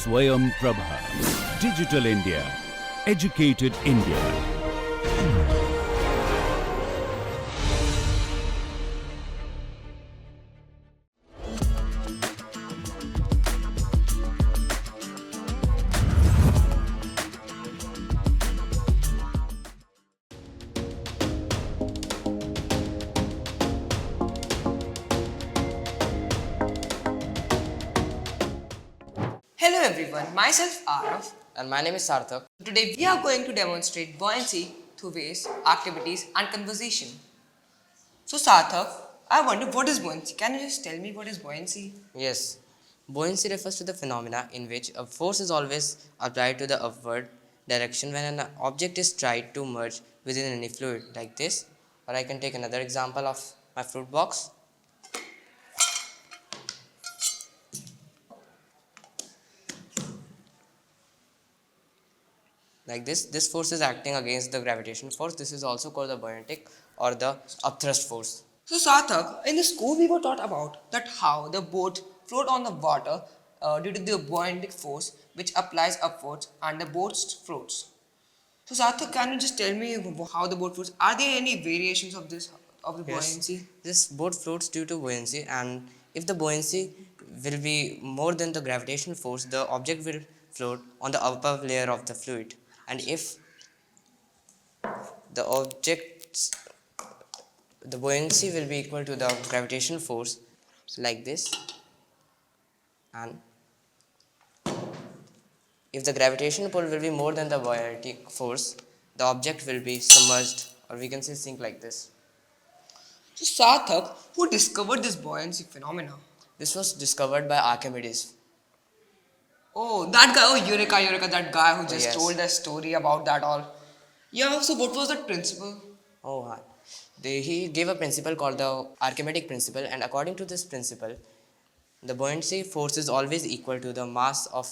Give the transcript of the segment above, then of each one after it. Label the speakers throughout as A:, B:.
A: Swayam Prabha. Digital India. Educated India.
B: Hello everyone, myself Aarav.
C: And my name is Sarthak.
B: Today we are going to demonstrate buoyancy through ways, activities and conversation. So Sarthak, I wonder what is buoyancy? Can you just tell me what is buoyancy?
C: Yes, buoyancy refers to the phenomena in which a force is always applied to the upward direction when an object is tried to merge within any fluid like this. Or I can take another example of my fruit box. Like this force is acting against the gravitational force. This is also called the buoyantic or the upthrust force.
B: So Sarthak, in the school we were taught about that how the boat float on the water due to the buoyantic force which applies upwards and the boat floats. So Sarthak, can you just tell me how the boat floats? Are there any variations of this of the buoyancy?
C: Yes, this boat floats due to buoyancy, and if the buoyancy will be more than the gravitational force, the object will float on the upper layer of the fluid. And if the object's the buoyancy will be equal to the gravitational force like this, and if the gravitational pull will be more than the buoyantic force, the object will be submerged, or we can say sink like this.
B: So Sarthak, who discovered this buoyancy phenomena?
C: This was discovered by Archimedes.
B: Oh, that guy, oh Eureka, that guy who just
C: Yes.
B: told the story about that all. Yeah, so what was that principle?
C: Oh, he gave a principle called the Archimedes principle, and according to this principle, the buoyancy force is always equal to the mass of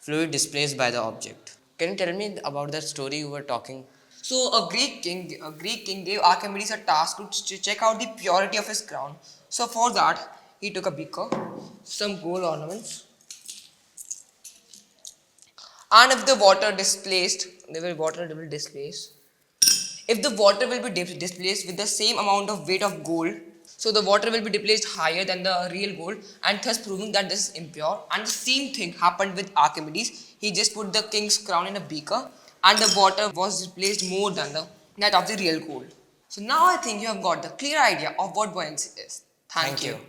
C: fluid displaced by the object. Can you tell me about that story you were talking?
B: So a Greek king gave Archimedes a task to check out the purity of his crown. So for that, he took a beaker, some gold ornaments, and if the water displaced, if the water will be displaced with the same amount of weight of gold, so the water will be displaced higher than the real gold, and thus proving that this is impure. And the same thing happened with Archimedes. He just put the king's crown in a beaker, and the water was displaced more than that of the real gold. So now I think you have got the clear idea of what buoyancy is. Thank you.